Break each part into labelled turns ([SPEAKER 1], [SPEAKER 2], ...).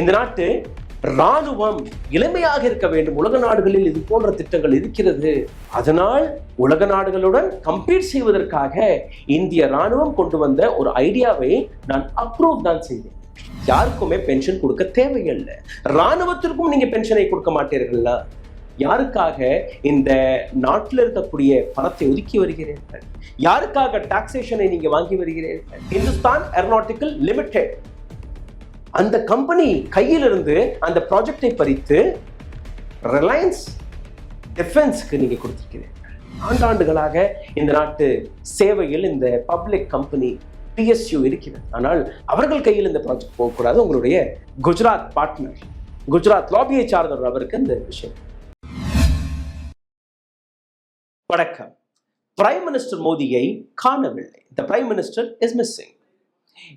[SPEAKER 1] இந்த நாட்டு ராணுவம் இளமையாக இருக்க வேண்டும். உலக நாடுகளில் இது போன்ற திட்டங்கள் இருக்கிறது. அதனால் உலக நாடுகளுடன் கம்பீட் செய்வதற்காக இந்திய ராணுவம் கொண்டு வந்த ஒரு ஐடியாவை நான் அப்ரூவ் தான் செய்தேன். யாருக்குமே பென்ஷன் கொடுக்க தேவையில்லை. ராணுவத்திற்கும் நீங்க பென்ஷனை கொடுக்க மாட்டீர்களா? யாருக்காக இந்த நாட்டில் இருக்கக்கூடிய பணத்தை ஒதுக்கி வருகிறீர்கள்? யாருக்காக டாக்ஸேஷனை நீங்க வாங்கி வருகிறீர்கள்? இந்துஸ்தான் ஏரோநாட்டிக்கல் லிமிடெட் அந்த கம்பெனி கையிலிருந்து அந்த ப்ராஜெக்டை பறித்து ரிலையன்ஸ் டிஃபென்ஸ்க்கு நீங்க கொடுத்திருக்கிறீர்கள். ஆண்டாண்டுகளாக இந்த நாட்டு சேவையில் இந்த பப்ளிக் கம்பெனி PSU இருக்கிறது. ஆனால் அவர்கள் கையில் இந்த ப்ராஜெக்ட் போகக்கூடாது. உங்களுடைய குஜராத் பார்ட்னர், குஜராத் லாபியை சார்ந்தவர் அவருக்கு இந்த விஷயம். வணக்கம். பிரைம் மினிஸ்டர் மோடியை காணவில்லை. தி பிரைம் மினிஸ்டர் இஸ் மிஸ்ஸிங்.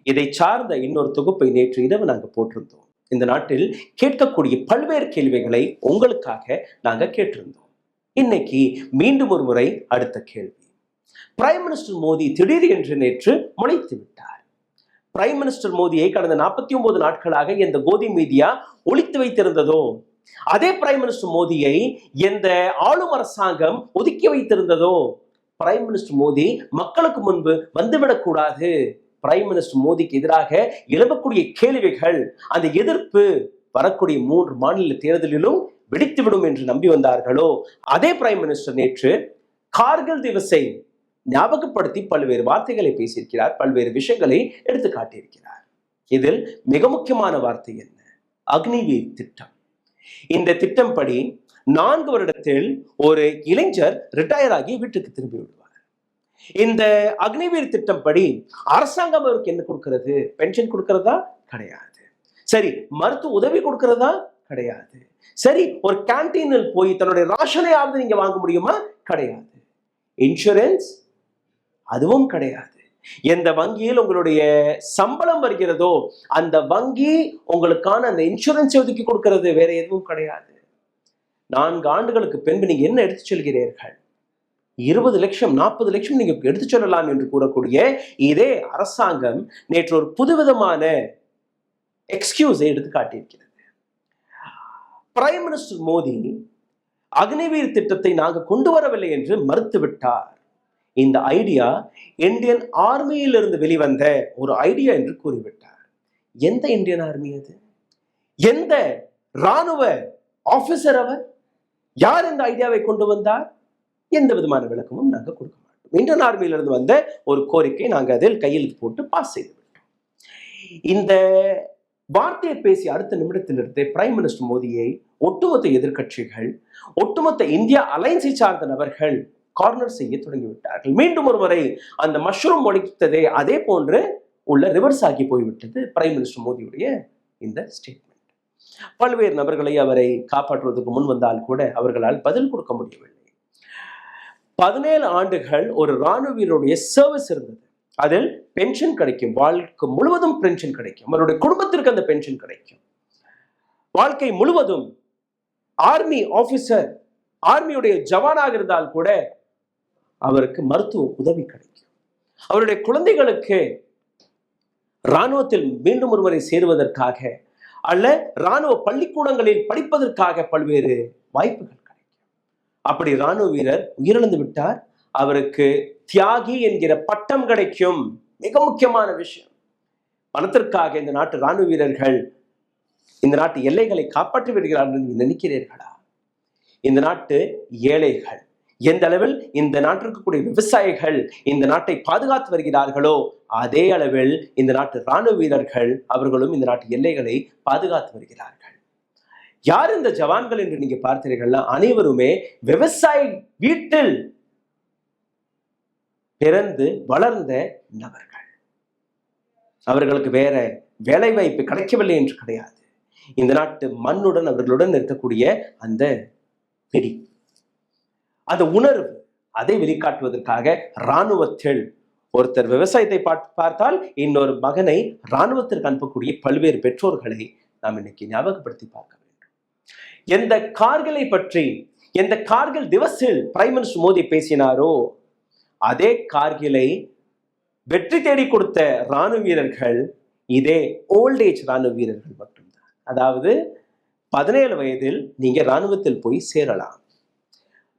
[SPEAKER 1] இதை சார்ந்த இன்னொரு தொகுப்பை நேற்று இரவு நாங்கள் போட்டிருந்தோம். இந்த நாட்டில் கேட்கக்கூடிய பல்வேறு கேள்விகளை உங்களுக்காக நாங்கள் கேட்டிருந்தோம். இன்னைக்கு மீண்டும் ஒரு முறை அடுத்த கேள்வி. பிரைம் மினிஸ்டர் மோடி திடீர் என்று நேற்று முளைத்து விட்டார். பிரைம் மினிஸ்டர் மோடியை கடந்த 49 நாட்களாக எந்த கோதி மீடியா ஒளித்து வைத்திருந்ததோ, அதே பிரைம் மினிஸ்டர் மோடியை எந்த ஆளும் அரசாங்கம் ஒதுக்கி வைத்திருந்ததோ, பிரைம் மினிஸ்டர் மோடி மக்களுக்கு முன்பு வந்துவிடக்கூடாது, பிரைம் மினிஸ்டர் மோடிக்கு எதிராக எழுப்பக்கூடிய கேள்விகள், அந்த எதிர்ப்பு வரக்கூடிய 3 மாநில தேர்தலிலும் வெடித்துவிடும் என்று நம்பி வந்தார்களோ, அதே பிரைம் மினிஸ்டர் நேற்று கார்கில் திவஸை ஞாபகப்படுத்தி பல்வேறு வார்த்தைகளை பேசியிருக்கிறார், பல்வேறு விஷயங்களை எடுத்து காட்டியிருக்கிறார். இதில் மிக முக்கியமான வார்த்தை என்ன? அக்னிவீர் திட்டம். இந்த திட்டம் படி 4 வருடத்தில் ஒரு இளைஞர் ரிட்டையர் ஆகி வீட்டுக்கு திரும்பி விடுவார். இந்த அக்னிவீர் திட்டம் படி அரசாங்கம் அவருக்கு என்ன கொடுக்கிறது? பென்ஷன் கொடுக்கிறதா? கிடையாது. சரி, மருத்துவ உதவி கொடுக்கிறதா? கிடையாது. சரி, ஒரு கேன்டீனில் போய் தன்னுடைய ராஷனையாவது நீங்க வாங்க முடியுமா? கிடையாது. இன்சூரன்ஸ் அதுவும் கிடையாது. எந்த வங்கியில் உங்களுடைய சம்பளம் வருகிறதோ அந்த வங்கி உங்களுக்கான அந்த இன்சூரன்ஸ் ஒதுக்கி கொடுக்கிறது, வேற எதுவும் கிடையாது. 4 ஆண்டுகளுக்கு பின்பு நீங்க என்ன எடுத்து செல்கிறீர்கள்? 20 லட்சம் 40 லட்சம் நீங்க எடுத்து சொல்லலாம் என்று கூறக்கூடிய இதே அரசாங்கம் நேற்று ஒரு புதுவிதமான எக்ஸ்கியூஸை எடுத்து காட்டியிருக்கிறது. பிரைம் மினிஸ்டர் மோடி அக்னிவீர் திட்டத்தை நாங்கள் கொண்டு வரவில்லை என்று மறுத்துவிட்டார். இந்த ஐடியா இந்தியன் ஆர்மியில் இருந்து வெளிவந்த ஒரு ஐடியா என்று கூறிவிட்டார். எந்த இந்தியன் ஆர்மி அது? எந்த ராணுவ ஆபீசர் அவர்? யார் இந்த ஐடியாவை கொண்டு வந்தார்? எந்த விதமான விளக்கமும் நாங்கள் கொடுக்க மாட்டோம். இந்தியன் ஆர்மியிலிருந்து வந்த ஒரு கோரிக்கை நாங்கள் அதில் கையெழுத்து போட்டு பாஸ் செய்து விட்டோம். இந்த வார்த்தையை பேசி அடுத்த நிமிடத்திலிருந்து பிரைம் மினிஸ்டர் மோடியை ஒட்டுமொத்த எதிர்கட்சிகள், ஒட்டுமொத்த இந்தியா அலைன்ஸை சார்ந்த நபர்கள் கார்னர் செய்ய தொடங்கிவிட்டார்கள். மீண்டும் ஒரு முறை அந்த மஷ்ரூம் ஒழித்ததே அதே போன்று உள்ள ரிவர்ஸ் ஆகி போய்விட்டது பிரைம் மினிஸ்டர் மோடியுடைய இந்த ஸ்டேட்மெண்ட். பல்வேறு நபர்களை அவரை காப்பாற்றுவதற்கு முன் வந்தால் கூட அவர்களால் பதில் கொடுக்க முடியவில்லை. 17 ஆண்டுகள் ஒரு ராணுவ வீரருடைய சர்வீஸ் இருந்தது. அதில் பென்ஷன் கிடைக்கும், வாழ்க்கை முழுவதும் பென்ஷன் கிடைக்கும், அவருடைய குடும்பத்திற்கு அந்த பென்ஷன் கிடைக்கும். வாழ்க்கை முழுவதும் ஆர்மி ஆபீசர், ஆர்மியுடைய ஜவானாக இருந்தால் கூட அவருக்கு மருத்துவ உதவி கிடைக்கும். அவருடைய குழந்தைகளுக்கு இராணுவத்தில் மீண்டும் ஒருவரை சேருவதற்காக அல்ல இராணுவ பள்ளிக்கூடங்களில் படிப்பதற்காக பல்வேறு வாய்ப்புகள் கிடைக்கும். அப்படி இராணுவ வீரர் உயிரிழந்து விட்டார், அவருக்கு தியாகி என்கிற பட்டம் கிடைக்கும். மிக முக்கியமான விஷயம். பணத்திற்காக இந்த நாட்டு இராணுவ வீரர்கள் இந்த நாட்டு எல்லைகளை காப்பாற்றி வருகிறார்கள் என்று நினைக்கிறீர்களா? இந்த நாட்டு ஏழைகள் எந்த அளவில் இந்த நாட்டிற்கு கூடிய விவசாயிகள் இந்த நாட்டை பாதுகாத்து வருகிறார்களோ அதே அளவில் இந்த நாட்டு இராணுவ வீரர்கள் அவர்களும் இந்த நாட்டு எல்லைகளை பாதுகாத்து வருகிறார்கள். யார் இந்த ஜவான்கள் என்று நீங்க பார்த்தீர்கள்னா அனைவருமே விவசாய வீட்டில் பிறந்து வளர்ந்த நபர்கள். அவர்களுக்கு வேற வேலை வாய்ப்பு கிடைக்கவில்லை என்று கிடையாது. இந்த நாட்டு மண்ணுடன் அவர்களுடன் இருக்கக்கூடிய அந்த பிடி, அந்த உணர்வு, அதை வெளிக்காட்டுவதற்காக இராணுவத்தில் ஒருத்தர் விவசாயத்தை பார்த்தால் இன்னொரு மகனை இராணுவத்திற்கு அனுப்பக்கூடிய பல்வேறு பெற்றோர்களை நாம் இன்னைக்கு ஞாபகப்படுத்தி பார்க்க வேண்டும். எந்த கார்கிலை பற்றி, எந்த கார்கில் திவஸில் பிரைம் மினிஸ்டர் மோடி பேசினாரோ அதே கார்கிலை வெற்றி தேடி கொடுத்த இராணுவ வீரர்கள் இதே ஓல்ட் ஏஜ் இராணுவ வீரர்கள் மட்டும்தான். அதாவது 17 வயதில் நீங்க ராணுவத்தில் போய் சேரலாம்.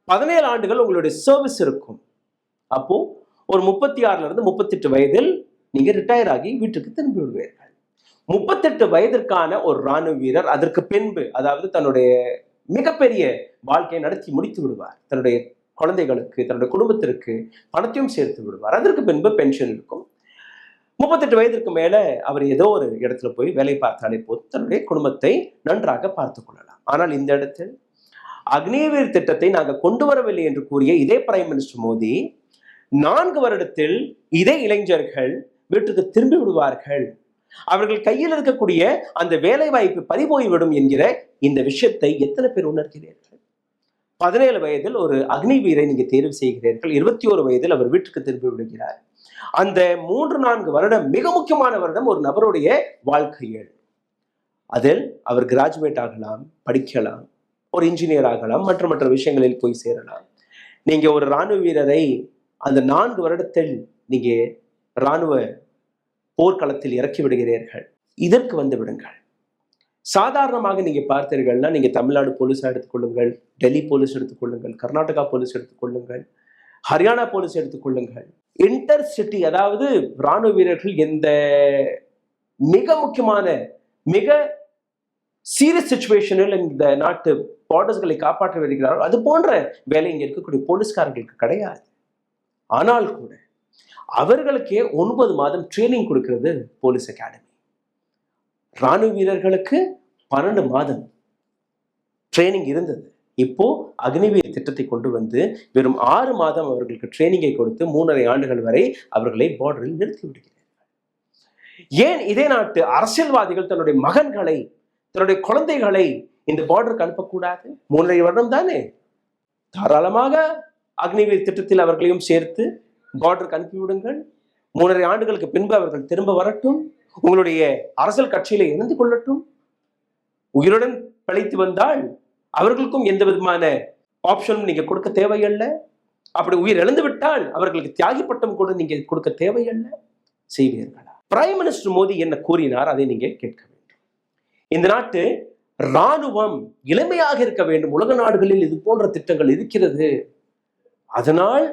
[SPEAKER 1] 17 ஆண்டுகள் உங்களுடைய சர்வீஸ் இருக்கும். அப்போ ஒரு 36ல இருந்து 38 வயதில் நீங்க ரிட்டையர் ஆகி வீட்டுக்கு திரும்பி விடுவீர்கள். 38 வயதிற்கான ஒரு ராணுவ வீரர் அதற்கு பின்பு, அதாவது தன்னுடைய மிகப்பெரிய வாழ்க்கையை நடத்தி முடித்து விடுவார். தன்னுடைய குழந்தைகளுக்கு, தன்னுடைய குடும்பத்திற்கு பணத்தையும் சேர்த்து விடுவார். அதற்கு பின்பு பென்ஷன் இருக்கும். 38 வயதிற்கு மேல அவர் ஏதோ ஒரு இடத்துல போய் வேலை பார்த்தாலே போதும், தன்னுடைய குடும்பத்தை நன்றாக பார்த்துக் கொள்ளலாம். ஆனால் இந்த இடத்தில் அக்னிவீர் திட்டத்தை நாங்கள் கொண்டு வரவில்லை என்று கூறிய இதே பிரைம் மினிஸ்டர் மோடி 4 வருடத்தில் இதே இளைஞர்கள் வீட்டுக்கு திரும்பி விடுவார்கள், அவர்கள் கையில் இருக்கக்கூடிய அந்த வேலை வாய்ப்பு பறிபோய்விடும் என்கிற இந்த விஷயத்தை எத்தனை பேர் உணர்கிறீர்கள்? 17 வயதில் ஒரு அக்னிவீரை நீங்க தேர்வு செய்கிறீர்கள். 21 வயதில் அவர் வீட்டுக்கு திரும்பி விடுகிறார். அந்த 3-4 வருடம் மிக முக்கியமான வருடம் ஒரு நபருடைய வாழ்க்கையில். அதில் அவர் கிராஜுவேட் ஆகலாம், படிக்கலாம், ஒரு இன்ஜினியர் ஆகலாம், மற்ற விஷயங்களில் போய் சேரலாம். நீங்க ஒரு ராணுவ வீரரை அந்த 4 வருடத்தில் நீங்க ராணுவ போர்க்களத்தில் இறக்கி விடுகிறீர்கள். இதற்கு வந்து விடுங்கள். சாதாரணமாக நீங்க பார்த்தீர்கள்னா, நீங்க தமிழ்நாடு போலீஸா எடுத்துக்கொள்ளுங்கள், டெல்லி போலீஸ் எடுத்துக்கொள்ளுங்கள், கர்நாடகா போலீஸ் எடுத்துக்கொள்ளுங்கள், ஹரியானா போலீஸ் எடுத்துக்கொள்ளுங்கள். இன்டர் சிட்டி, அதாவது ராணுவ வீரர்கள் எந்த மிக முக்கியமான மிக சீரியஸ் சிச்சுவேஷனில் இந்த நாட்டு பார்டர்ஸ்களை காப்பாற்ற வருகிறார்கள், அது போன்ற வேலை இங்க இருக்கக்கூடிய போலீஸ்காரர்களுக்கு கிடையாது. ஆனால் கூட அவர்களுக்கே 9 மாதம் ட்ரைனிங் கொடுக்கிறது போலீஸ் அகாடமி. ராணுவ வீரர்களுக்கு 12 மாதம் ட்ரைனிங் இருந்தது. இப்போ அக்னிவீர் திட்டத்தை கொண்டு வந்து வெறும் 6 மாதம் அவர்களுக்கு ட்ரைனிங்கை கொடுத்து 3.5 ஆண்டுகள் வரை அவர்களை பார்டரில் நிறுத்தி விடுகிறார்கள். ஏன் இதே நாட்டு அரசியல்வாதிகள் தன்னுடைய மகன்களை, தன்னுடைய குழந்தைகளை இந்த பார்டருக்கு அனுப்பக்கூடாது? 3.5 வருடம் தானே, தாராளமாக அக்னிவீர் திட்டத்தில் அவர்களையும் சேர்த்து பார்டருக்கு அனுப்பிவிடுங்கள். 3.5 ஆண்டுகளுக்கு பின்பு அவர்கள் திரும்ப வரட்டும், உங்களுடைய அரசியல் கட்சியில இணைந்து கொள்ளட்டும். உயிருடன் பிழைத்து வந்தால் அவர்களுக்கும் எந்த விதமான ஆப்ஷனும் நீங்க கொடுக்க தேவையில்லை. அப்படி உயிர் இழந்து விட்டால் அவர்களுக்கு தியாகி பட்டம் கூட நீங்க கொடுக்க தேவையில்லை. செய்வீர்களா? பிரைம் மினிஸ்டர் மோடி என்ன கூறினார் அதை நீங்க கேட்க வேண்டும். இந்த நாட்டு ராணுவம் இளமையாக இருக்க வேண்டும். உலக நாடுகளில் இது போன்ற திட்டங்கள் இருக்கிறது. அதனால்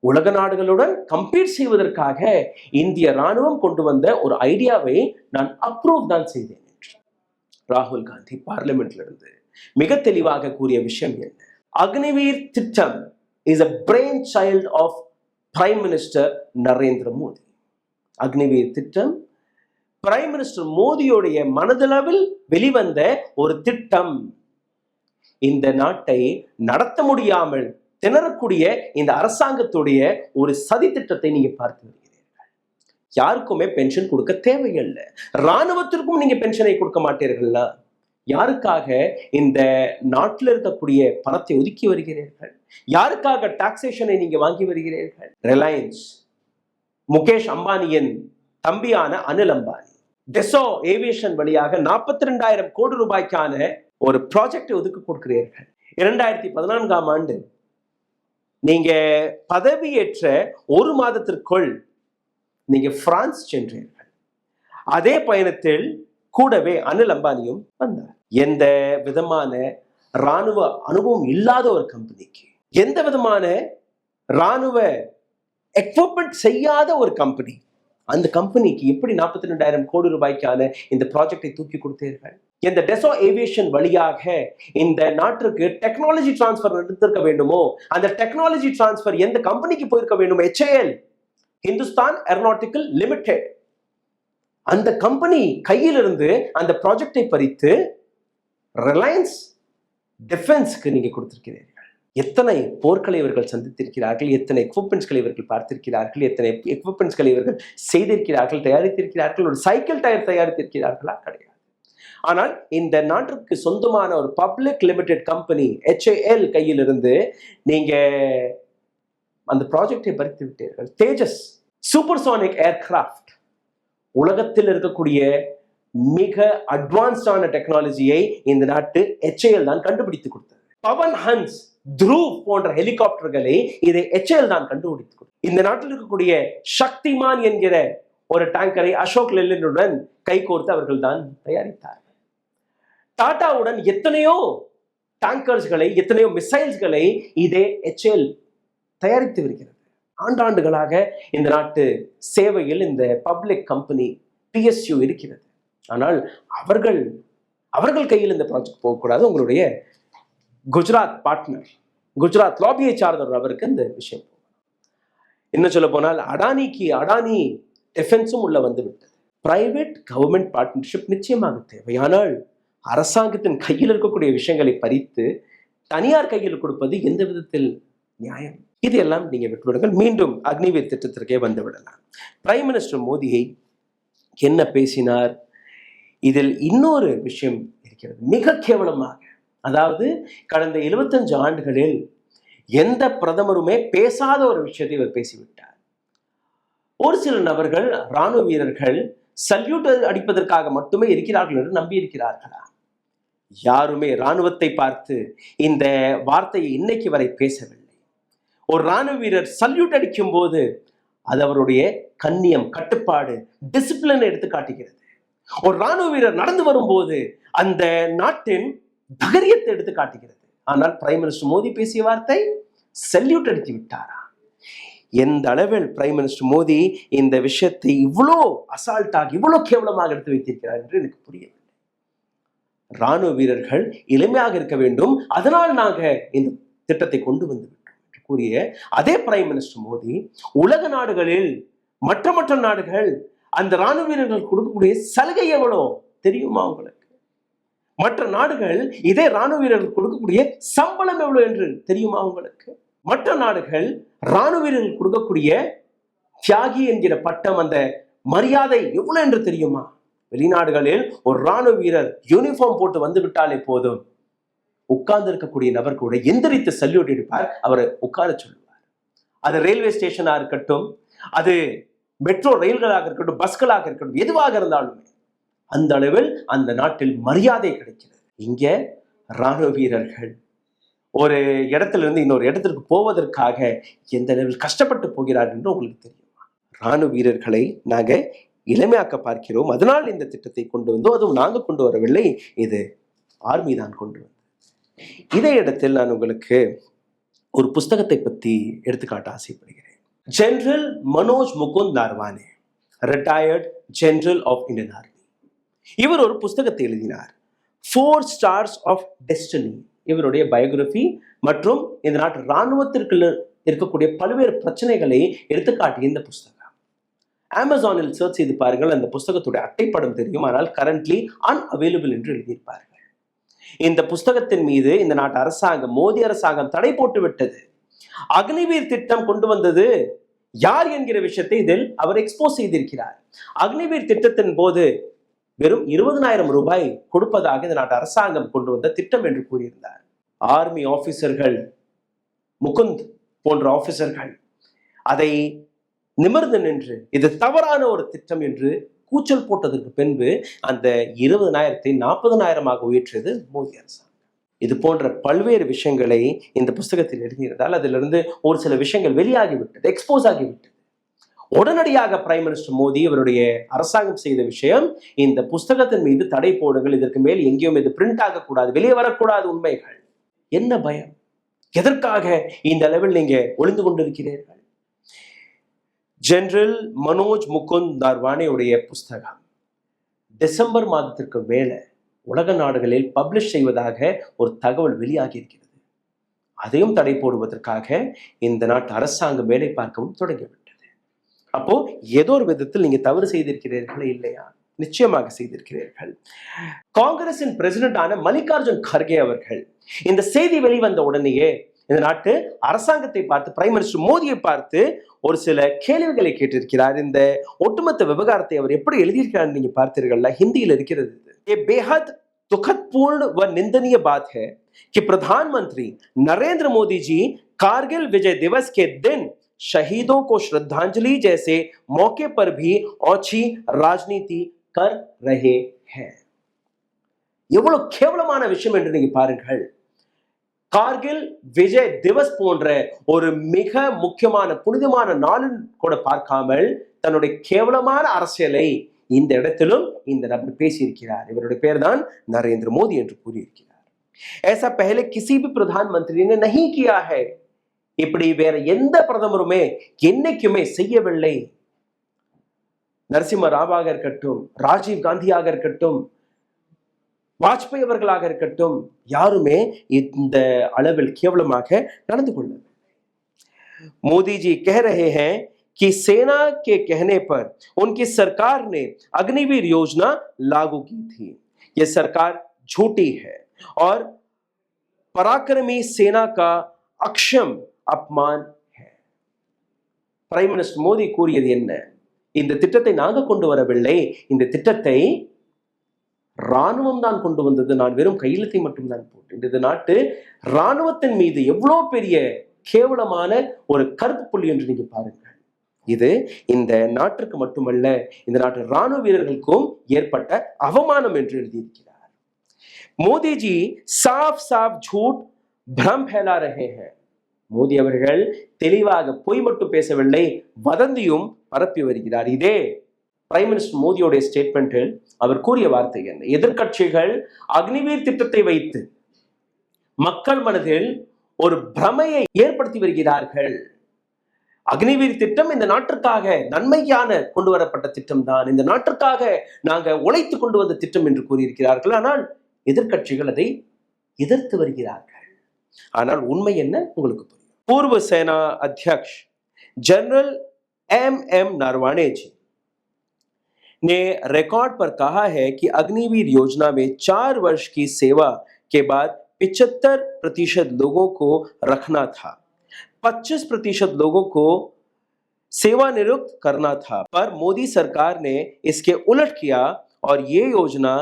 [SPEAKER 1] உலக நாடுகளுடன் கம்பீட் செய்வதற்காக இந்திய ராணுவம் கொண்டு வந்த ஒரு ஐடியாவை நான் அப்ரூவ் தான் செய்தேன் என்று ராகுல் காந்தி பார்லிமெண்ட்ல இருந்து மிக தெளிவாக கூறிய விஷயம் என்ன? அக்னிவீர் திட்டம் is a brain child of prime minister Narendra Modi. Agniveer திட்டம் பிரைம் மினிஸ்டர் மோடியுடைய மனதளவில் வெளிவந்த ஒரு திட்டம். இந்த நாட்டை நடத்த முடியாமல் திணறக்கூடிய இந்த அரசாங்கத்துடைய ஒரு சதி திட்டத்தை நீங்க பார்த்து வருகிறீர்கள். யாருக்குமே பென்ஷன் கொடுக்க தேவையில்லை. ராணுவத்திற்கும் நீங்க பென்ஷனை கொடுக்க மாட்டீர்களா? யாருக்காக இந்த நாட்டில் இருக்கக்கூடிய பணத்தை ஒதுக்கி வருகிறீர்கள்? யாருக்காக டாக்ஸேஷனை நீங்க வாங்கி வருகிறீர்கள்? ரிலையன்ஸ், முகேஷ் அம்பானியின் தம்பியான அனில் அம்பானி டெசோ ஏவியேஷன் வழியாக 42,000 கோடி ரூபாய்க்கான ஒரு ப்ராஜெக்டை ஒதுக்கி கொடுக்கிறீர்கள். 2014ஆம் ஆண்டு நீங்க பதவியேற்ற 1 மாதத்திற்குள் நீங்க பிரான்ஸ் சென்றீர்கள். அதே பயணத்தில் கூடவே அனில் அம்பானியும் வந்தார். எந்த விதமான ராணுவ அனுபவம் இல்லாத ஒரு கம்பெனிக்கு, எந்த விதமான ராணுவ எக்யூப்மெண்ட் செய்யாத ஒரு கம்பெனி, அந்த கம்பெனிக்கு எப்படி 42,000 கோடி ரூபாய்க்கான இந்த ப்ராஜெக்டை தூக்கி கொடுத்தீர்கள்? இந்த டெசோ ஏவியேஷன் வழியாக இந்த நாட்டிற்கு டெக்னாலஜி டிரான்ஸ்பர் நடந்திருக்க வேண்டுமோ, அந்த டெக்னாலஜி டிரான்ஸ்பர் எந்த கம்பெனிக்கு போயிருக்க வேண்டும்? HAL, Hindustan aeronautical limited. அந்த கம்பெனி கையிலிருந்து அந்த ப்ராஜெக்டை பறித்து ரிலையன்ஸ் டிஃபென்ஸ்க்கு நீங்க கொடுத்திருக்கிறீர்கள். எத்தனை போர்க்களை இவர்கள் சந்தித்திருக்கிறார்கள், எத்தனை எக்யூப்மெண்ட்ஸ்களை இவர்கள் பார்த்திருக்கிறார்கள், எத்தனை எக்யூப்மெண்ட்ஸ்களை இவர்கள் செய்திருக்கிறார்கள், தயாரித்திருக்கிறார்கள். ஒரு சைக்கிள் டயர் தயாரித்திருக்கிறார்களா? கிடையாது. ஆனால் இந்த நாட்டிற்கு சொந்தமான ஒரு பப்ளிக் லிமிடெட் கம்பெனி HAL கையிலிருந்து நீங்க அந்த ப்ராஜெக்டை பறித்து விட்டீர்கள். தேஜஸ் சூப்பர்சோனிக் ஏர்கிராஃப்ட், உலகத்தில் இருக்கக்கூடிய மிக அட்வான்ஸ்டான டெக்னாலஜியை இந்த நாட்டு HAL தான் கண்டுபிடித்து கொடுத்தது. பவன் ஹன்ஸ், த்ரூவ் போன்ற ஹெலிகாப்டர்களை இதை HAL தான் கண்டுபிடித்து கொடுத்தது. இந்த நாட்டில் இருக்கக்கூடிய சக்திமான் என்கிற ஒரு டேங்கரை அசோக் லேலண்டுடன் கைகோர்த்து அவர்கள் தான் தயாரித்தார்கள். டாடாவுடன் எத்தனையோ டாங்கர்ஸ்களை, எத்தனையோ மிசைல்ஸ்களை இதே HAL தயாரித்து வருகிறது. ஆண்டாண்டுகளாக இந்த நாட்டு சேவையில் இந்த பப்ளிக் கம்பெனி PSU இருக்கிறது. ஆனால் அவர்கள் கையில் இந்த ப்ராஜெக்ட் போகக்கூடாது. உங்களுடைய குஜராத் பார்ட்னர், குஜராத் லாபியை சார்ந்த அவருக்கு இந்த விஷயம். இன்னும் சொல்ல போனால் அடானி டிஃபென்ஸும் உள்ள வந்து விட்டது. பிரைவேட் கவர்மெண்ட் பார்ட்னர்ஷிப் நிச்சயமாக தேவை. ஆனால் அரசாங்கத்தின் கையில் இருக்கக்கூடிய விஷயங்களை பறித்து தனியார் கையில் கொடுப்பது எந்த விதத்தில் நியாயம்? இதையெல்லாம் நீங்க விட்டுவிடுங்கள். மீண்டும் அக்னிவீர் திட்டத்திற்கே வந்து விடலாம். பிரைம் மினிஸ்டர் மோடியை என்ன பேசினார்? இதில் இன்னொரு விஷயம் இருக்கிறது, மிக கேவலமாக. அதாவது கடந்த 75 ஆண்டுகளில் எந்த பிரதமருமே பேசாத ஒரு விஷயத்தை இவர் பேசிவிட்டார். ஒரு சில நபர்கள், ராணுவ வீரர்கள் சல்யூட் அடிப்பதற்காக மட்டுமே இருக்கிறார்கள் என்று நம்பி இருக்கிறார்களா? யாருமே ராணுவத்தை பார்த்து இந்த வார்த்தையை இன்னைக்கு வரை பேசவில்லை. ஒரு ராணுவ வீரர் சல்யூட் அடிக்கும் போது அது அவருடைய கண்ணியம், கட்டுப்பாடு, டிசிப்ளின் எடுத்து காட்டுகிறது. ஒரு ராணுவ வீரர் நடந்து வரும்போது அந்த நாட்டின் தைரியத்தை எடுத்து காட்டுகிறது. ஆனால் பிரைம் மினிஸ்டர் மோடி பேசிய வார்த்தை சல்யூட் அடித்து விட்டாரா? எந்த அளவில் பிரைம் மினிஸ்டர் மோடி இந்த விஷயத்தை இவ்வளோ அசால்ட்டாக, இவ்வளோ கேவலமாக எடுத்து வைத்திருக்கிறார் என்று எனக்கு புரியவில்லை. ராணுவ வீரர்கள் எளிமையாக இருக்க வேண்டும், அதனால் நாங்கள் இந்த திட்டத்தை கொண்டு வந்து விட்டோம் என்று கூறிய அதே பிரைம் மினிஸ்டர் மோடி உலக நாடுகளில் மற்ற நாடுகள் அந்த ராணுவ வீரர்கள் கொடுக்கக்கூடிய சலுகை எவ்வளோ தெரியுமா உங்களுக்கு? மற்ற நாடுகள் இதே ராணுவ வீரர்கள் கொடுக்கக்கூடிய சம்பளம் எவ்வளவு என்று தெரியுமா உங்களுக்கு? மற்ற நாடுகள் ராணுவ வீரர்கள் கொடுக்கக்கூடிய தியாகி என்கிற பட்டம், அந்த மரியாதை எவ்வளவு என்று தெரியுமா? வெளிநாடுகளில் ஒரு ராணுவ வீரர் யூனிஃபார்ம் போட்டு வந்து விட்டாலே போதும், உட்கார்ந்து இருக்கக்கூடிய நபர் கூட எந்திரித்து சல்யூட் அடிப்பார், அவரை உட்கார சொல்லுவார். அது ரயில்வே ஸ்டேஷனா இருக்கட்டும், அது மெட்ரோ ரயில்களாக இருக்கட்டும், பஸ்களாக இருக்கட்டும், எதுவாக இருந்தாலுமே அந்த அளவில் அந்த நாட்டில் மரியாதை கிடைக்கிறது. இங்க ராணுவ வீரர்கள் ஒரு இடத்துல இருந்து இன்னொரு இடத்திற்கு போவதற்காக எந்த அளவில் கஷ்டப்பட்டு போகிறார்கள் என்று உங்களுக்கு தெரியுமா? ராணுவ வீரர்களை நாங்க இளமையாக்க பார்க்கிறோம், அதனால் இந்த திட்டத்தை கொண்டு வந்தோம். அதுவும் நாங்க கொண்டு வரவில்லை, இது ஆர்மி தான் கொண்டு வந்தது. இதே இடத்தில் நான் உங்களுக்கு ஒரு புஸ்தகத்தை பற்றி எடுத்துக்காட்ட ஆசைப்படுகிறேன். General Manoj Mukund Naravane, retired general of Indian army. இவர் ஒரு புஸ்தகத்தை எழுதினார், 4 Stars of Destiny. இவருடைய பயோகிராஃபி மற்றும் இந்த நாட்டு இராணுவத்திற்கு இருக்கக்கூடிய பல்வேறு பிரச்சனைகளை எடுத்துக்காட்டிய இந்த புஸ்தகம். அமேசானில் சர்ச் செய்து பாருங்கள், அந்த புஸ்தகத்துடைய அட்டைப்படம் தெரியும், ஆனால் கரண்ட்லி அன்அவைலபிள் என்று எழுதியிருப்பார்கள். இந்த புஸ்தகத்தின் மீது இந்த நாட்டு அரசாங்கம், மோடி அரசாங்கம் தடை போட்டு விட்டது. அக்னிவீர் திட்டம் கொண்டு வந்தது யார் என்கிற விஷயத்தை இதில் அவர் எக்ஸ்போஸ் செய்திருக்கிறார். அக்னிவீர் திட்டத்தின் போது வெறும் 20,000 ரூபாய் கொடுப்பதாக இந்த நாட்டு அரசாங்கம் கொண்டு வந்த திட்டம் என்று கூறியிருந்தார். ஆர்மி ஆபீசர்கள், முகுந்த் போன்ற ஆபீசர்கள் அதை நிமிர்ந்து நின்று இது தவறான ஒரு திட்டம் என்று கூச்சல் போட்டதற்கு பின்பு அந்த 20,000 40,000 உயர்த்தியது மோடி அரசாங்கம். இது போன்ற பல்வேறு விஷயங்களை இந்த புஸ்தகத்தில் எழுதியிருந்தால் அதிலிருந்து ஒரு சில விஷயங்கள் வெளியாகிவிட்டது, எக்ஸ்போஸ் ஆகிவிட்டது. உடனடியாக பிரைம் மினிஸ்டர் மோடி அவருடைய அரசாங்கம் செய்த விஷயம், இந்த புஸ்தகத்தின் மீது தடை போடுங்கள், இதற்கு மேல் எங்கேயும் இது பிரிண்ட் ஆகக்கூடாது, வெளியே வரக்கூடாது உண்மைகள். என்ன பயம்? எதற்காக இந்த அளவில் நீங்க ஒளிந்து கொண்டிருக்கிறீர்கள்? ஜெனரல் மனோஜ் முகுந்த் நரவானேயுடைய புஸ்தகம் டிசம்பர் மாதத்திற்கு மேல உலக நாடுகளில் பப்ளிஷ் செய்வதாக ஒரு தகவல் வெளியாகி இருக்கிறது. அதையும் தடை போடுவதற்காக இந்த நாட்டு அரசாங்கம் வேலை பார்க்கவும் தொடங்கிவிட்டது. அப்போ ஏதோ ஒரு விதத்தில் நீங்க தவறு செய்திருக்கிறீர்களா இல்லையா? நிச்சயமாக செய்திருக்கிறீர்கள். காங்கிரசின் பிரசிடென்டான மல்லிகார்ஜுன் கர்கே அவர்கள் இந்த செய்தி வெளிவந்த உடனேயே இந்த நாட்டு அரசாங்கத்தை பார்த்து, பிரைம் மினிஸ்டர் மோடியை பார்த்து ஒரு சில கேள்விகளை கேட்டிருக்கிறார். இந்த ஒட்டுமொத்த விவகாரத்தை அவர் எப்படி எழுதியிருக்கிறார் நீங்க பார்த்தீர்களா? ஹிந்தியில் இருக்கிறது. ये बेहद दुखदपूर्ण व निंदनीय बात है कि प्रधानमंत्री नरेंद्र मोदी जी कारगिल विजय दिवस के दिन शहीदों को श्रद्धांजलि जैसे मौके पर भी औची राजनीति कर रहे हैं. எவ்வளவு கேவலமான விஷயம் என்று நீங்க பாருங்கள். கார்கில் விஜய் திவஸ் போன்ற ஒரு மிக முக்கியமான புனிதமான நாளின் கூட பார்க்காமல் தன்னுடைய கேவலமான அரசியலை இந்த இடத்திலும் இந்த நபர் பேசியிருக்கிறார். இவருடைய பெயர் தான் நரேந்திர மோடி என்று கூறியிருக்கிறார். ऐसा पहले किसी भी प्रधानमंत्री ने नहीं किया है. இப்படி வேற எந்த பிரதமருமே என்னைக்குமே செய்யவில்லை. நரசிம்ம ராவாக இருக்கட்டும், ராஜீவ் காந்தியாக இருக்கட்டும், வாஜ்பாய் அவர்களாக இருக்கட்டும், யாருமே இந்த அளவில் கேவலமாக நடந்து கொள்ளவில்லை. मोदी जी कह रहे हैं कि सेना के कहने पर उनकी सरकार ने अग्निवीर योजना लागू की थी. यह सरकार झूठी है और पराक्रमी सेना का अक्षम अपमान है. பிரைம் மினிஸ்டர் மோடி கூறியது என்ன? இந்த திட்டத்தை நாங்க கொண்டு வரவில்லை, இந்த திட்டத்தை ராணுவம் தான் கொண்டு வந்தது, நான் வெறும் கையெழுத்தை மட்டும்தான் போட்டேன். இந்த நாட்டு ராணுவத்தின் மீது எவ்வளவு பெரிய கேவலமான ஒரு கருப்பு புள்ளி என்று நீங்க பாருங்கள். இது இந்த நாட்டிற்கு மட்டுமல்ல, இந்த நாட்டு ராணுவ வீரர்களுக்கும் ஏற்பட்ட அவமானம் என்று எழுதியிருக்கிறார். மோடிஜி சாஃப் சாஃப் झूठ भ्रम फैला रहे हैं. மோடி அவர்கள் தெளிவாக பொய் மட்டும் பேசவில்லை, வதந்தியும் பரப்பி வருகிறார். இதே பிரைம் மினிஸ்டர் மோடியோடைய ஸ்டேட்மெண்டில் அவர் கூறிய வார்த்தை என்ன? எதிர்க்கட்சிகள் அக்னிவீர் திட்டத்தை வைத்து மக்கள் மனதில் ஒரு பிரமையை ஏற்படுத்தி வருகிறார்கள். அக்னிவீர் திட்டம் இந்த நாட்டிற்காக நன்மையான கொண்டு வரப்பட்ட திட்டம் தான், இந்த நாட்டிற்காக நாங்க உழைத்து கொண்டு வந்த திட்டம் என்று கூறியிருக்கிறார்கள். ஆனால் எதிர்க்கட்சிகள் அதை எதிர்த்து வருகிறார்கள். ஆனால் உண்மை என்ன உங்களுக்கு புரியும். पूर्व सेना अध्यक्ष जनरल एम नरवाणे जी ने रिकॉर्ड पर कहा है कि अग्निवीर योजना में 4 वर्ष की सेवा के बाद 75% लोगों को रखना था, 25% लोगों को सेवानिवृत्त करना था. पर मोदी सरकार ने इसके उलट किया और ये योजना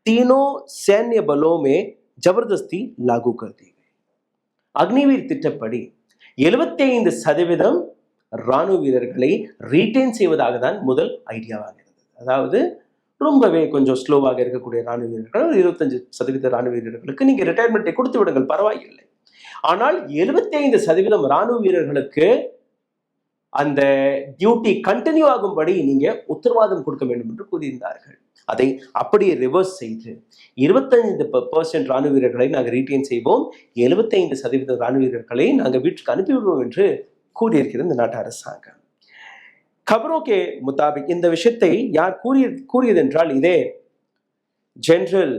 [SPEAKER 1] तीनों सैन्य बलों में जबरदस्ती लागू कर दी गई. अग्निवीर திட்டப்படி 75% ராணுவ வீரர்களை ரீட்டைன் செய்வதாக தான் முதல் ஐடியாவாக இருந்தது. அதாவது ரொம்பவே கொஞ்சம் ஸ்லோவாக இருக்கக்கூடிய ராணுவ வீரர்கள் 25% ராணுவ வீரர்களுக்கு நீங்க ரிட்டையர்மெண்ட்டை கொடுத்து விடுங்கள், பரவாயில்லை. ஆனால் 75% ராணுவ வீரர்களுக்கு அந்த டியூட்டி கண்டினியூ ஆகும்படி நீங்க உத்தரவாதம் கொடுக்க வேண்டும் என்று கூறியிருந்தார்கள். அதை அப்படியே ரிவர்ஸ் செய்து 25% ராணுவ வீரர்களை நாங்கள் ரீட்டைன் செய்வோம், 75% ராணுவ வீரர்களை நாங்கள் வீட்டுக்கு அனுப்பிவிடுவோம் என்று கூறியிருக்கிறது இந்த நாட்டு அரசாங்கம். खबरों முத்தாபிக் இந்த விஷயத்தை யார் கூறியது என்றால் இதே ஜெனரல்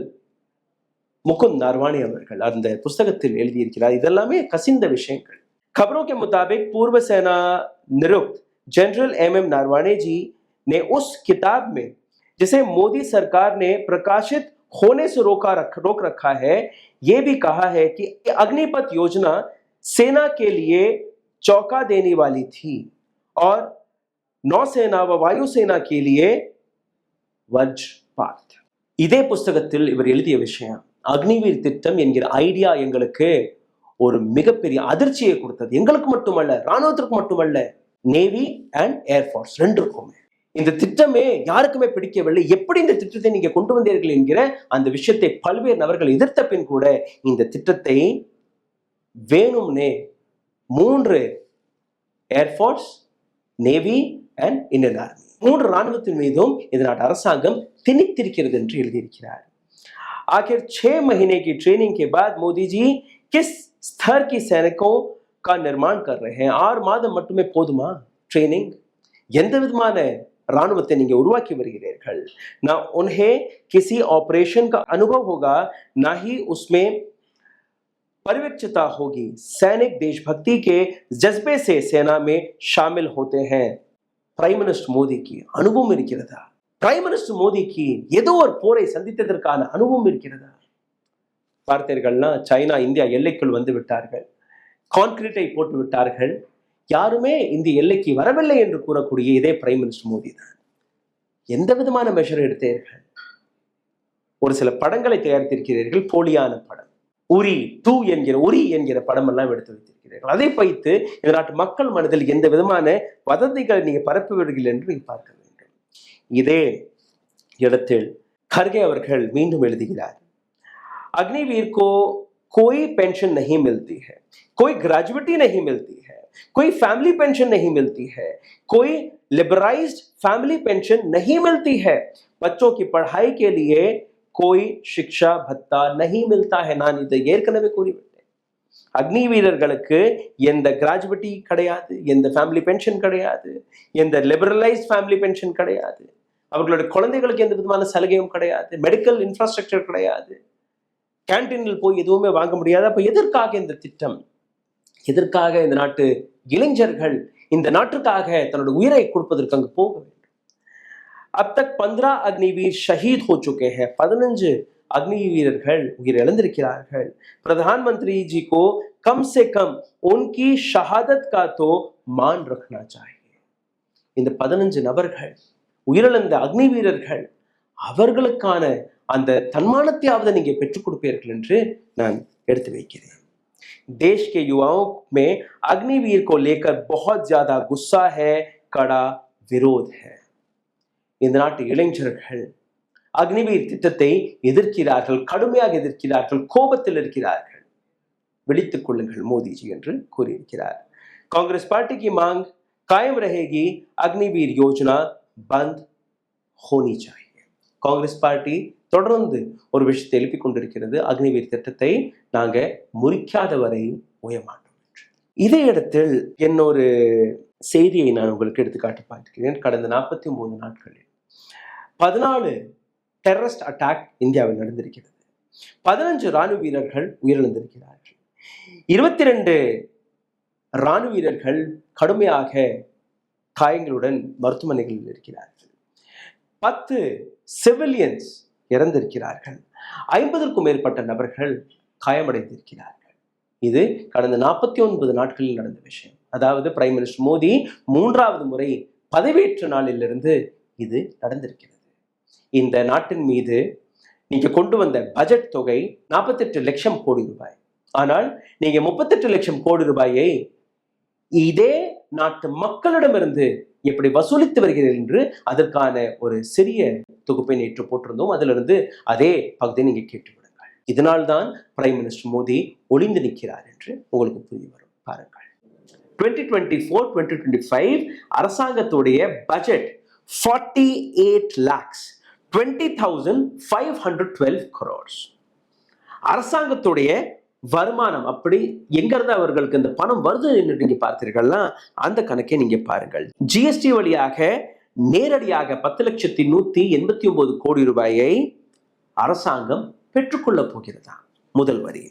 [SPEAKER 1] முகுந்த் நரவாணே அவர்கள் அந்த புஸ்தகத்தில் எழுதியிருக்கிறார். இதெல்லாமே கசிந்த விஷயங்கள். खबरों के मुताबिक पूर्व सेना निरुक्त जनरल एम नरवाणे जी ने उस किताब में जिसे मोदी सरकार ने प्रकाशित होने से रोक रखा है, यह भी कहा है कि अग्निपथ योजना सेना के लिए चौंका देने वाली थी और नौसेना व वायुसेना के लिए वज्रपात. இதே புஸ்தகத்தில் இவர் எழுதிய விஷயம், அக்னிவீர் திட்டம் என்கிற ஐடியா எங்களுக்கு ஒரு மிகப்பெரிய அதிர்ச்சியை கொடுத்தது. எங்களுக்கு மட்டுமல்ல, ராணுவத்திற்கு மட்டுமல்ல, நேவி அண்ட் ஏர்ஃபோர்ஸ் ரெண்டுக்குமே. இந்த திட்டமே யாருக்குமே பிடிக்கவில்லை. எப்படி இந்த திட்டத்தை நீங்க கொண்டு வந்தீர்கள் என்கிற அந்த விஷயத்தை பல்வேறு நபர்கள் எதிர்த்த பின் கூட இந்த திட்டத்தை வேணும்னே 3 air force, navy and Indian army 3 ராணுவத்தின் மீதும் இந்த நாட்டு அரசாங்கம் திணித்திருக்கிறது என்று எழுதியிருக்கிறார். आखिर 6 महीने की ट्रेनिंग के बाद मोदी जी किस स्तर की सैनिकों का निर्माण कर रहे हैं? 6 மாதம் மட்டுமே போதுமா ட்ரெயினிங்? எந்த விதமான ராணுவத்தை நீங்க உருவாக்கி வருகிறீர்கள்? ना उन्हें किसी ऑपरेशन का अनुभव होगा, ना ही उसमें परिपक्वता होगी. सैनिक देशभक्ति के जज्बे से सेना में शामिल होते हैं. பிரைம் மினிஸ்டர் மோடிக்கு அனுபவம் இருக்கிறதா? பிரைம் மினிஸ்டர் மோடிக்கு ஏதோ ஒரு போரை சந்தித்ததற்கான அனுபவம் இருக்கிறதா? பார்த்தீர்கள்னா சைனா இந்தியா எல்லைக்குள் வந்து விட்டார்கள், கான்கிரீட்டை போட்டு விட்டார்கள், யாருமே இந்திய எல்லைக்கு வரவில்லை என்று கூறக்கூடிய இதே பிரைம் மினிஸ்டர் மோடி தான். எந்த விதமான மெஷர் எடுத்தீர்கள்? ஒரு சில படங்களை தயாரித்திருக்கிறீர்கள், போலியான படம். உரி 2 என்கிற படம் எல்லாம் எடுத்து வைத்திருக்கிறீர்கள். அதை வைத்து இந்த நாட்டு மக்கள் மனதில் எந்த விதமான வதந்திகளை நீங்க பரப்புவீர்கள் என்று நீங்க பார்க்க வேண்டும். இதே இடத்தில் खड़गे அவர்கள் மீண்டும் எழுதுகிறார், अग्निवीर को कोई पेंशन नहीं मिलती है, कोई ग्रेजुएटी नहीं मिलती है, कोई फैमिली पेंशन नहीं मिलती है, कोई लिबराइज्ड फैमिली पेंशन नहीं मिलती है, बच्चों की पढ़ाई के लिए कोई शिक्षा भत्ता नहीं मिलता है. நான் இதை ஏற்கனவே கூறிவிட்டேன். அக்னி வீரர்களுக்கு எந்த கிராஜுவிட்டி கிடையாது, எந்த ஃபேமிலி பென்ஷன் கிடையாது, எந்த லிபரலைஸ்ட் ஃபேமிலி பென்ஷன் கிடையாது, அவர்களுடைய குழந்தைகளுக்கு எந்த விதமான சலுகையும் கிடையாது, மெடிக்கல் இன்ஃப்ராஸ்ட்ரக்சர் கிடையாது, கேன்டீனில் போய் எதுவுமே வாங்க முடியாது. அப்ப எதற்காக இந்த திட்டம்? எதற்காக இந்த நாட்டு இளைஞர்கள் இந்த நாட்டுக்காக தன்னோட உயிரை கொடுப்பதற்கு அங்கு போக வேண்டும்? अब तक 15 अग्निवीर शहीद हो चुके हैं. 15 अग्नि வீரர்கள் உயிர் இழந்திருக்கிறார்கள். प्रधानमंत्री जी को कम से कम उनकी शहादत का तो मान रखना चाहिए. இந்த 15 நபர்கள் உயிரிழந்த அக்னி வீரர்கள் அவர்களுக்கான அந்த தன்மானத்தையாவது நீங்க பெற்றுக் கொடுப்பீர்கள் என்று நான் எடுத்து வைக்கிறேன். देश के युवाओं में अग्निवीर को लेकर बहुत ज्यादा गुस्सा है, कड़ा विरोध है. இந்த நாட்டு இளைஞர்கள் அக்னிவீர் திட்டத்தை எதிர்க்கிறார்கள், கடுமையாக எதிர்க்கிறார்கள், கோபத்தில் இருக்கிறார்கள். விழித்துக் கொள்ளுங்கள் மோடிஜி என்று கூறியிருக்கிறார். कांग्रेस पार्टी की मांग कायम रहेगी, अग्निवीर योजना बंद होनी चाहिए. कांग्रेस पार्टी தொடர்ந்து ஒரு விஷயத்தை எழுப்பிக் கொண்டிருக்கிறது, அக்னிவீர் திட்டத்தை நாங்க முறிக்காத வரை ஓயமாட்டோம் என்று. இதே இடத்தில் இன்னொரு செய்தியை நான் உங்களுக்கு எடுத்துக்காட்டு பார்க்கிறேன். கடந்த 49 நாட்களில் 14 டெரரிஸ்ட் அட்டாக் இந்தியாவில் நடந்திருக்கிறது. 15 ராணுவ வீரர்கள் உயிரிழந்திருக்கிறார்கள். 22 ராணுவ வீரர்கள் கடுமையாக காயங்களுடன் மருத்துவமனைகளில் இருக்கிறார்கள். 10 சிவிலியன்ஸ் இறந்திருக்கிறார்கள். 50க்கும் மேற்பட்ட நபர்கள் காயமடைந்திருக்கிறார்கள். இது கடந்த 49 நாட்களில் நடந்த விஷயம். அதாவது பிரைம் மினிஸ்டர் மோடி 3வது முறை பதவியேற்ற நாளிலிருந்து இது நடந்திருக்கிறது. இந்த நாட்டின் மீது நீங்க கொண்டு வந்த பட்ஜெட் தொகை 48 லட்சம் கோடி ரூபாய். ஆனால் நீங்க 38 லட்சம் கோடி ரூபாயை இதே நாட்டு மக்களிடமிருந்து எப்படி வசூலித்து வருகிறீர்கள் என்று அதற்கான ஒரு சிறிய தொகுப்பை நேற்று போட்டிருந்தோம். அதிலிருந்து அதே பகுதியை நீங்க கேட்டு விடுங்கள். இதனால்தான் பிரைம் மினிஸ்டர் மோடி ஒளிந்து நிற்கிறார் என்று உங்களுக்கு புரிய வரும். பாருங்கள், 2024-2025 அரசாங்கத்துடைய பட்ஜெட் 48,20,512 crores. அரசாங்கத்துடைய வருமானம் அப்படி எங்க இருந்து அவர்களுக்கு இந்த பணம் வருது என்று நீங்க பார்த்தீர்கள்னா அந்த கணக்கை நீங்க பாருங்கள். ஜிஎஸ்டி வழியாக நேரடியாக 10,189 கோடி ரூபாயை அரசாங்கம் பெற்றுக்கொள்ள போகிறதா? முதல் வரி.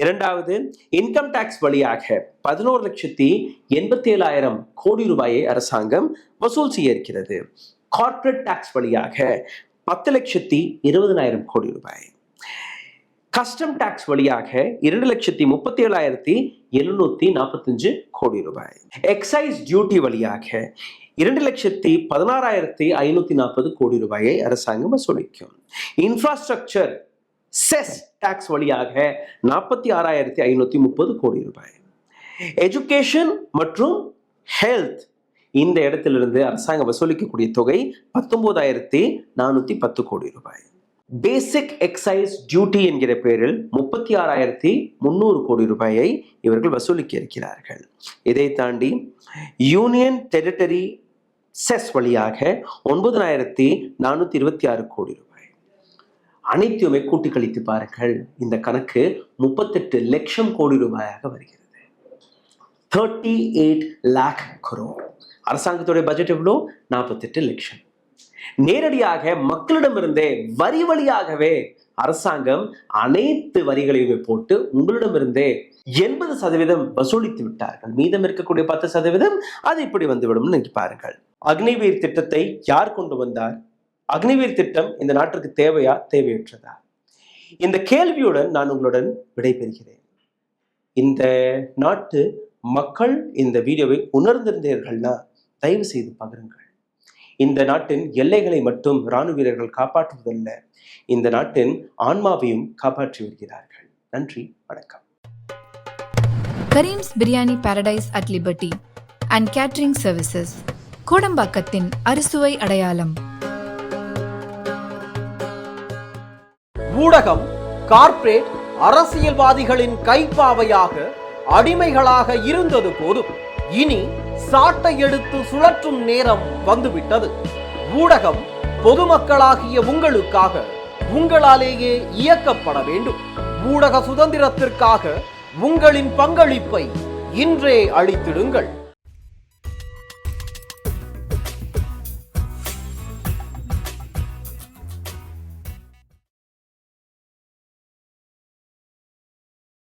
[SPEAKER 1] இரண்டாவது, இன்கம் டாக்ஸ் வழியாக 11,87,000 கோடி ரூபாயை அரசாங்கம் வசூல் செய்ய இருக்கிறது. கார்ப்பரேட் டாக்ஸ் வழியாக 10,20,000 கோடி ரூபாய். கஸ்டம் டாக்ஸ் வழியாக 2,37,745 கோடி ரூபாய். எக்ஸைஸ் டியூட்டி வழியாக 2,16,540 கோடி ரூபாயை அரசாங்கம் வசூலிக்கும். இன்ஃப்ராஸ்ட்ரக்சர் செஸ் டாக்ஸ் வழியாக 46,530 கோடி ரூபாய். எஜுகேஷன் மற்றும் ஹெல்த் இந்த இடத்திலிருந்து அரசாங்கம் வசூலிக்கக்கூடிய தொகை 19,410 கோடி ரூபாய். பேசிக் எக்ஸைஸ் டியூட்டி என்கிற பெயரில் 36,300 கோடி ரூபாயை இவர்கள் வசூலிக்க இருக்கிறார்கள். இதை தாண்டி யூனியன் டெரிட்டரி செஸ் வழியாக 9,426 கோடி ரூபாய். அனைத்துமே கூட்டி கழித்து பாருங்கள், இந்த கணக்கு 38 லட்சம் கோடி ரூபாயாக வருகிறது. 38 lakh crore. அரசாங்கத்துடைய பட்ஜெட் எவ்வளோ? 48 லட்சம். நேரடியாக மக்களிடமிருந்தே வரி வழியாகவே அரசாங்கம் அனைத்து வரிகளையுமே போட்டு உங்களிடமிருந்தே 80% வசூலித்து விட்டார்கள். மீதம் இருக்கக்கூடிய 10% அது இப்படி வந்துவிடும். நீங்க பாருங்கள், அக்னிவீர் திட்டத்தை யார் கொண்டு வந்தார்? அக்னிவீர் திட்டம் இந்த நாட்டிற்கு தேவையா, தேவையற்றதா? இந்த கேள்வியுடன் நான் உங்களுடன் விடைபெறுகிறேன். இந்த நாட்டு மக்கள் இந்த வீடியோவை உணர்ந்திருந்தீர்கள்னா தயவு செய்து பகிருங்கள். இந்த நாட்டின் எல்லைகளை மட்டும் ராணுவ வீரர்கள் காப்பாற்றுவதல்ல, இந்த நாட்டின் ஆன்மாவையும் காப்பாற்றி வருகிறார்கள். நன்றி, வணக்கம்.
[SPEAKER 2] Kareem's biryani paradise at Liberty and catering services, கோடம்பாக்கத்தின் அறுசுவை அடையாளம்.
[SPEAKER 3] ஊடகம் கார்ப்பரேட் அரசியல்வாதிகளின் கைப்பாவையாக அடிமைகளாக இருந்தது போதும். இனி சாட்டை எடுத்து சுழற்றும் நேரம் வந்துவிட்டது. ஊடகம் பொதுமக்களாகிய உங்களுக்காக, உங்களாலேயே இயக்கப்பட வேண்டும். ஊடக சுதந்திரத்திற்காக உங்களின் பங்களிப்பை இன்றே அளித்திடுங்கள்.